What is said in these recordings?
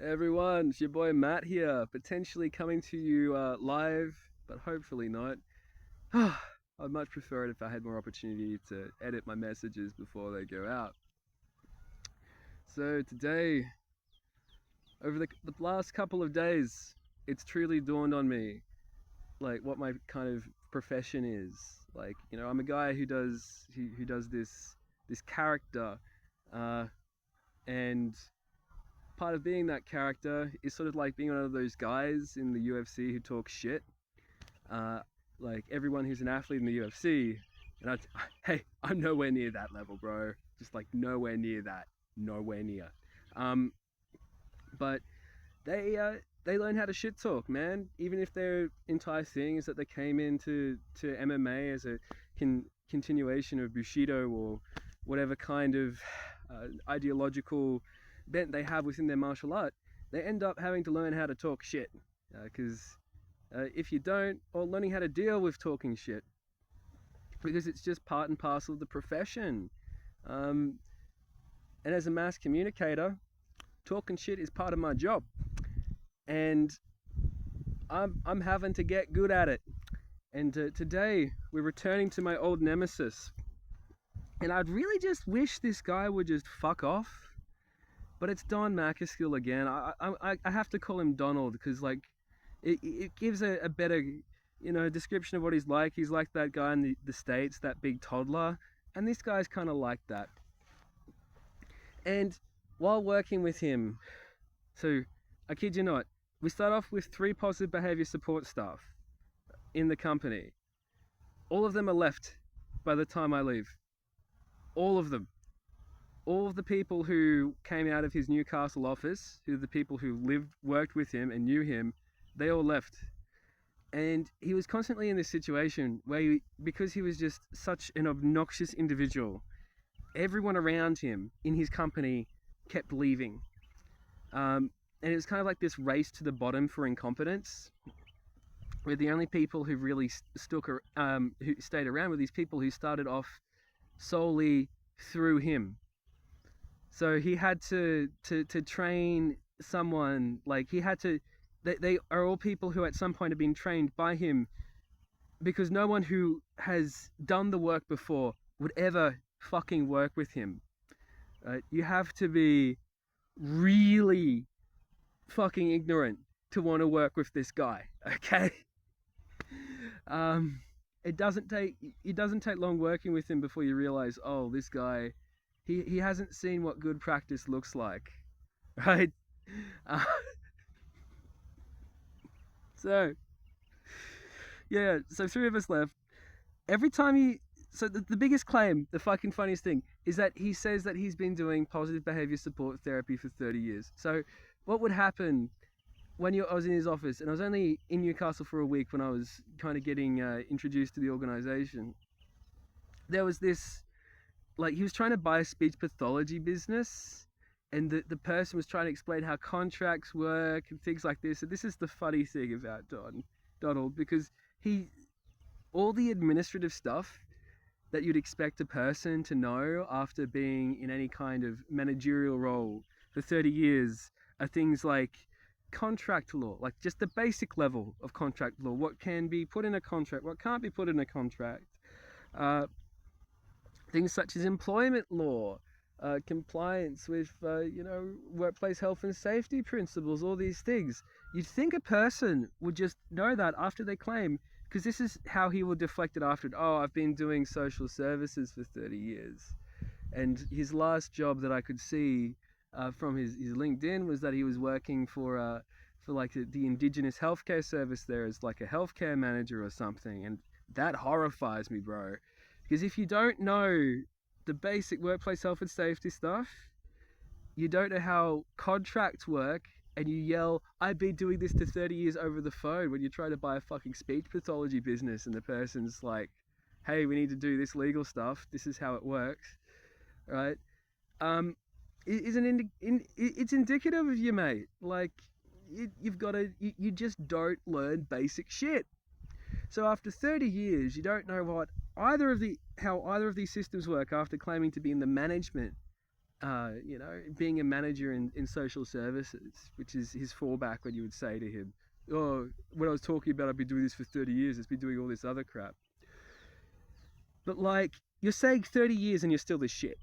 Everyone, it's your boy Matt here, potentially coming to you live, but hopefully not. I'd much prefer it if I had more opportunity to edit my messages before they go out. So today, over the last couple of days, it's truly dawned on me, like what my kind of profession is. Like, I'm a guy who does this character, uh, and part of being that character is sort of like being one of those guys in the UFC who talk shit. Uh, like everyone who's an athlete in the UFC, and hey, I'm nowhere near that level, bro. Just like nowhere near that, nowhere near. Um, but they learn how to shit talk, man. Even if their entire thing is that they came into MMA as a continuation of Bushido or whatever kind of ideological bent they have within their martial art, they end up having to learn how to talk shit. Because if you don't, or learning how to deal with talking shit, because it's just part and parcel of the profession. Um, and as a mass communicator, talking shit is part of my job, and I'm having to get good at it. And today we're returning to my old nemesis, and I'd really just wish this guy would just fuck off. But it's Don Macaskill again. I have to call him Donald because like it gives a better description of what he's like. He's like that guy in the States, that big toddler, and this guy's kind of like that. And while working with him, so I kid you not, we start off with 3 positive behavior support staff in the company. All of them are left by the time I leave. All of them. All of the people who came out of his Newcastle office, who are the people who worked with him and knew him, they all left. And he was constantly in this situation where, because he was just such an obnoxious individual, everyone around him in his company kept leaving. And it was kind of like this race to the bottom for incompetence, where the only people who really who stayed around were these people who started off solely through him. So he had to train someone, like he had to. They are all people who at some point have been trained by him, because no one who has done the work before would ever fucking work with him. You have to be really fucking ignorant to want to work with this guy. Okay. Um, it doesn't take long working with him before you realize, oh, this guy, he hasn't seen what good practice looks like, right? Uh, so yeah, so 3 of us left. Every time the biggest claim, the fucking funniest thing, is that he says that he's been doing positive behavior support therapy for 30 years. So what would happen when I was in his office, and I was only in Newcastle for a week when I was kind of getting introduced to the organization, there was this, like, he was trying to buy a speech pathology business, and the person was trying to explain how contracts work and things like this. And this is the funny thing about Donald, because he, all the administrative stuff that you'd expect a person to know after being in any kind of managerial role for 30 years are things like contract law, like just the basic level of contract law, what can be put in a contract, what can't be put in a contract, uh, things such as employment law, compliance with workplace health and safety principles, all these things. You'd think a person would just know that after they claim, because this is how he will deflect it after. Oh, I've been doing social services for 30 years. And his last job that I could see from his LinkedIn was that he was working for like the Indigenous healthcare service there as like a healthcare manager or something. And that horrifies me, bro. Because if you don't know the basic workplace health and safety stuff, you don't know how contracts work, and you yell, I've been doing this for 30 years over the phone when you try to buy a fucking speech pathology business, and the person's like, hey, we need to do this legal stuff. This is how it works, right? Um, it's indicative of you, mate. Like, you've got to, you just don't learn basic shit. So after 30 years, you don't know how either of these systems work after claiming to be in the management being a manager in social services, which is his fallback when you would say to him, oh, when I was talking about I've been doing this for 30 years, it's been doing all this other crap. But like, you're saying 30 years and you're still this shit.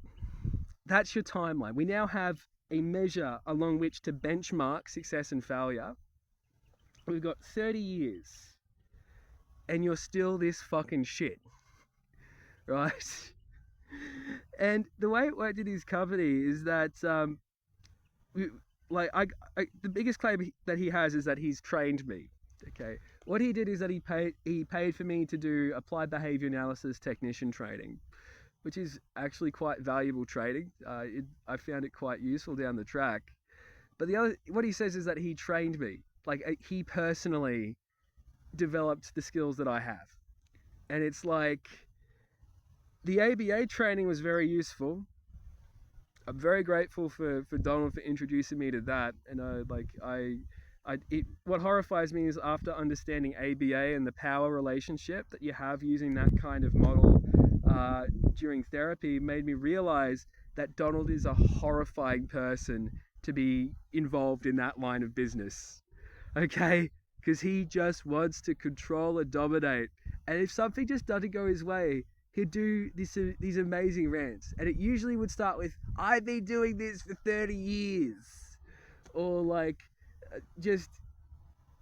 That's your timeline. We now have a measure along which to benchmark success and failure. We've got 30 years and you're still this fucking shit, right? And the way it worked in his company is that, we, like, the biggest claim that he has is that he's trained me. Okay, what he did is that he paid for me to do applied behavior analysis technician training, which is actually quite valuable training. I found it quite useful down the track. But what he says is that he trained me, like he personally developed the skills that I have, and it's like the ABA training was very useful. I'm very grateful for Donald for introducing me to that, and what horrifies me is after understanding ABA and the power relationship that you have using that kind of model during therapy made me realize that Donald is a horrifying person to be involved in that line of business. Okay? Because he just wants to control and dominate. And if something just doesn't go his way, he'd do these amazing rants. And it usually would start with, I've been doing this for 30 years. Or like, just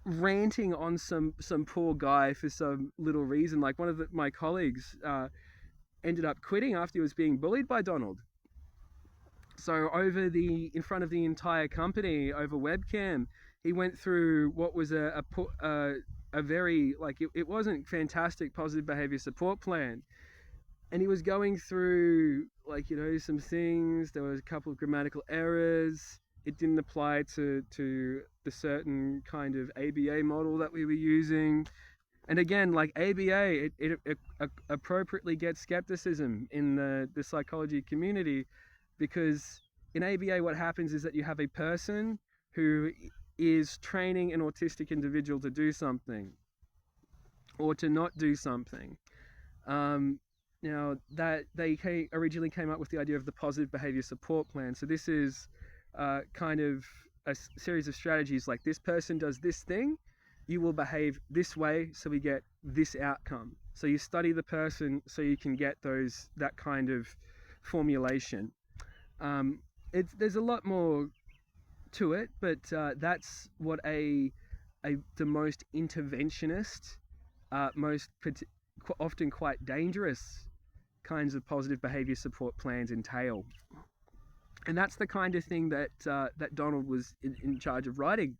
ranting on some poor guy for some little reason. Like one of my colleagues ended up quitting after he was being bullied by Donald. So in front of the entire company over webcam, he went through what was a very, like, it wasn't fantastic positive behavior support plan. And he was going through, like, some things. There was a couple of grammatical errors. It didn't apply to the certain kind of ABA model that we were using. And again, like ABA, it appropriately gets skepticism in the psychology community, because in ABA what happens is that you have a person who is training an autistic individual to do something or to not do something. Now, that they originally came up with the idea of the positive behavior support plan. So this is kind of a series of strategies, like this person does this thing, you will behave this way, so we get this outcome. So you study the person so you can get that kind of formulation. There's a lot more to it, but that's what the most interventionist, most often quite dangerous kinds of positive behavior support plans entail. And that's the kind of thing that Donald was in charge of writing.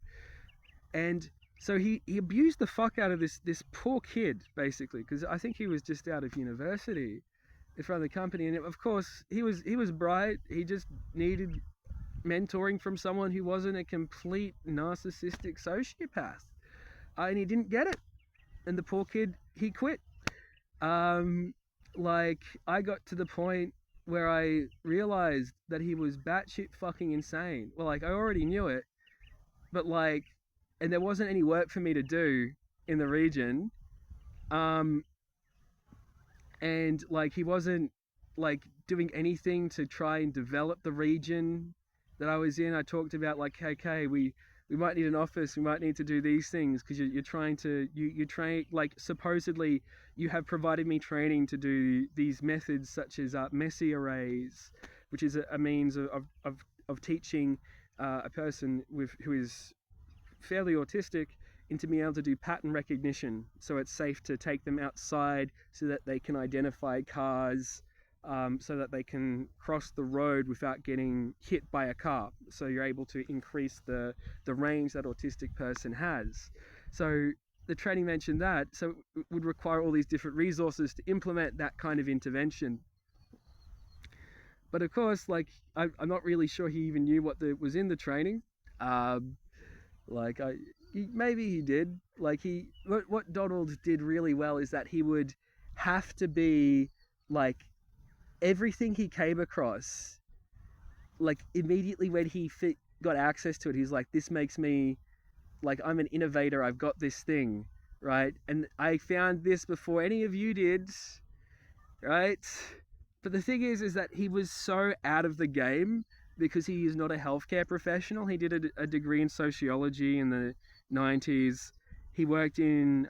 And so he abused the fuck out of this poor kid, basically, because I think he was just out of university in front of the company. And of course, he was bright. He just needed mentoring from someone who wasn't a complete narcissistic sociopath. And he didn't get it. And the poor kid, he quit. Like, I got to the point where I realized that he was batshit fucking insane. Well, like, I already knew it, but like, and there wasn't any work for me to do in the region. And like, he wasn't like doing anything to try and develop the region that I was in. I talked about like, okay, we might need an office, we might need to do these things, because you're trying to, you train, like, supposedly you have provided me training to do these methods such as messy arrays, which is a means of teaching a person who is fairly autistic into being able to do pattern recognition, so it's safe to take them outside so that they can identify cars, so that they can cross the road without getting hit by a car. So you're able to increase the range that autistic person has. So the training mentioned that, so it would require all these different resources to implement that kind of intervention. But of course, like, I'm not really sure he even knew what was in the training. Maybe he did. Like, what Donald did really well is that he would have to be like, everything he came across, like, immediately when he got access to it, he's like, this makes me, like, I'm an innovator, I've got this thing, right? And I found this before any of you did, right? But the thing is that he was so out of the game because he is not a healthcare professional. He did a degree in sociology in the 90s. He worked in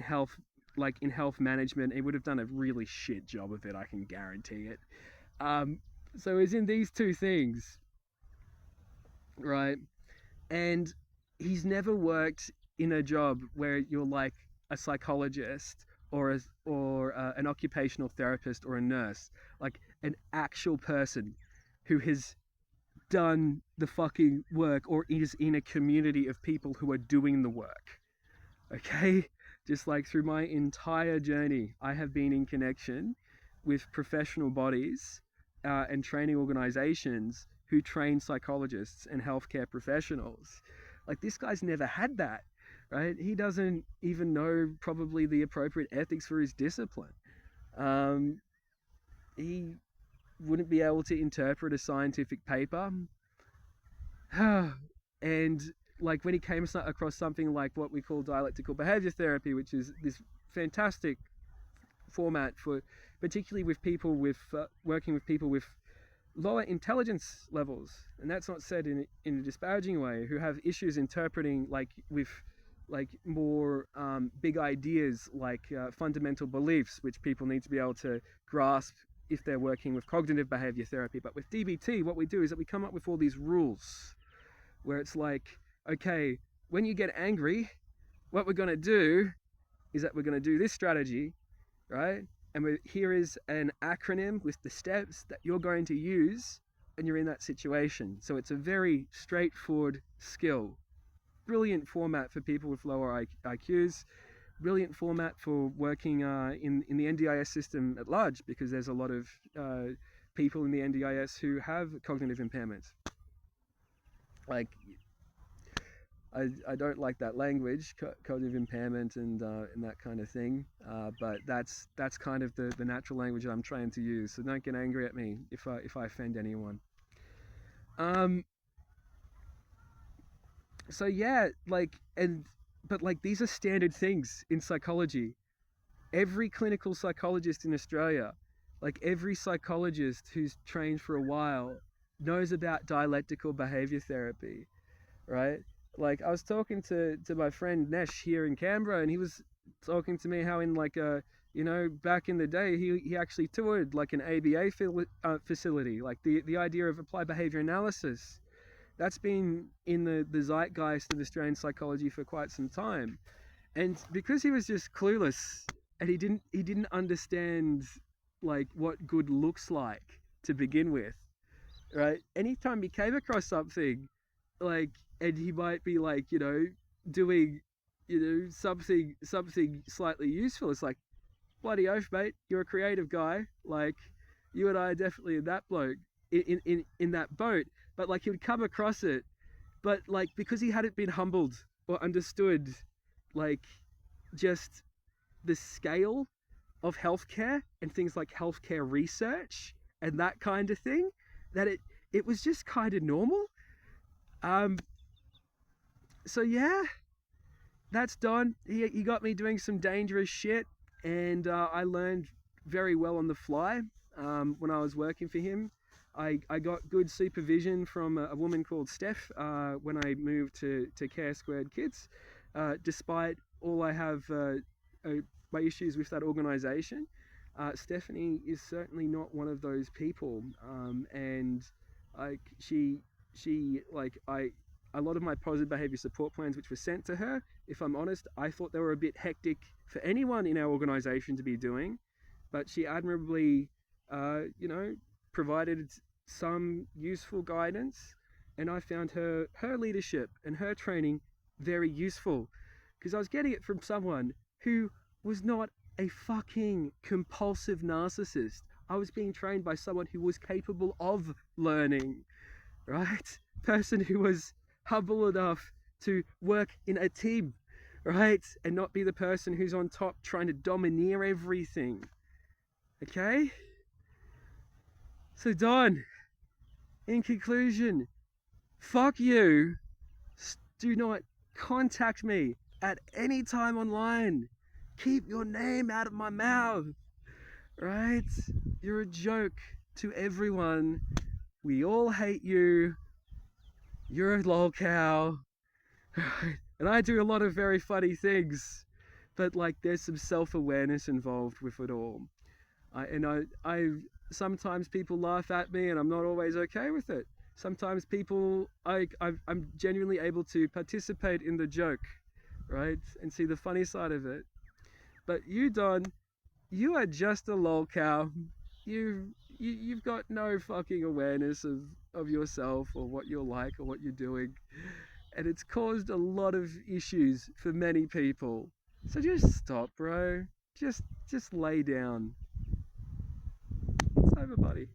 health, like in health management. He would have done a really shit job of it, I can guarantee it. Um, so he's in these two things, right? And he's never worked in a job where you're like a psychologist or an occupational therapist or a nurse, like an actual person who has done the fucking work or is in a community of people who are doing the work. Okay? Just like through my entire journey, I have been in connection with professional bodies and training organizations who train psychologists and healthcare professionals. Like, this guy's never had that, right? He doesn't even know probably the appropriate ethics for his discipline. Um, he wouldn't be able to interpret a scientific paper. And like when he came across something like what we call dialectical behavior therapy, which is this fantastic format for particularly with people with working with people with lower intelligence levels, and that's not said in a disparaging way, who have issues interpreting like with like more big ideas like fundamental beliefs, which people need to be able to grasp if they're working with cognitive behavior therapy. But with DBT, what we do is that we come up with all these rules where it's like, okay, when you get angry, what we're going to do is that we're going to do this strategy, right? And here is an acronym with the steps that you're going to use when you're in that situation. So it's a very straightforward skill. Brilliant format for people with lower IQs. Brilliant format for working in the NDIS system at large, because there's a lot of people in the NDIS who have cognitive impairments. Like, I don't like that language, cognitive impairment and that kind of thing. But that's kind of the natural language that I'm trying to use. So don't get angry at me if I offend anyone. So yeah, but these are standard things in psychology. Every clinical psychologist in Australia, like every psychologist who's trained for a while, knows about dialectical behavior therapy, right? Like, I was talking to my friend Nesh here in Canberra, and he was talking to me how in back in the day, he actually toured like an ABA facility, like the idea of applied behavior analysis. That's been in the zeitgeist of Australian psychology for quite some time. And because he was just clueless and he didn't understand like what good looks like to begin with, right? Anytime he came across something like, and he might be like, doing, something slightly useful, it's like, bloody oath, mate, you're a creative guy. Like, you and I are definitely in that bloke, in that boat. But like, he would come across it, but like, because he hadn't been humbled or understood, like, just the scale of healthcare and things like healthcare research and that kind of thing, that it was just kind of normal. So yeah, that's Don. He got me doing some dangerous shit, and I learned very well on the fly when I was working for him. I got good supervision from a woman called Steph when I moved to Care Squared Kids, despite all I have my issues with that organization. Stephanie is certainly not one of those people, and like she like a lot of my positive behavior support plans which were sent to her, if I'm honest, I thought they were a bit hectic for anyone in our organization to be doing, but she admirably provided some useful guidance, and I found her leadership and her training very useful, because I was getting it from someone who was not a fucking compulsive narcissist. I was being trained by someone who was capable of learning, right? Person who was humble enough to work in a team, right? And not be the person who's on top trying to domineer everything. Okay? So Don, in conclusion, fuck you. Do not contact me at any time online. Keep your name out of my mouth. right? You're a joke to everyone. We all hate you. You're a lol cow. And I do a lot of very funny things, but like there's some self-awareness involved with it all. I sometimes people laugh at me, and I'm not always okay with it. Sometimes people, I'm genuinely able to participate in the joke, right, and see the funny side of it. But you, Don, you are just a lol cow. You've got no fucking awareness of yourself or what you're like or what you're doing, and it's caused a lot of issues for many people. So just stop, bro. Just lay down. It's over, buddy.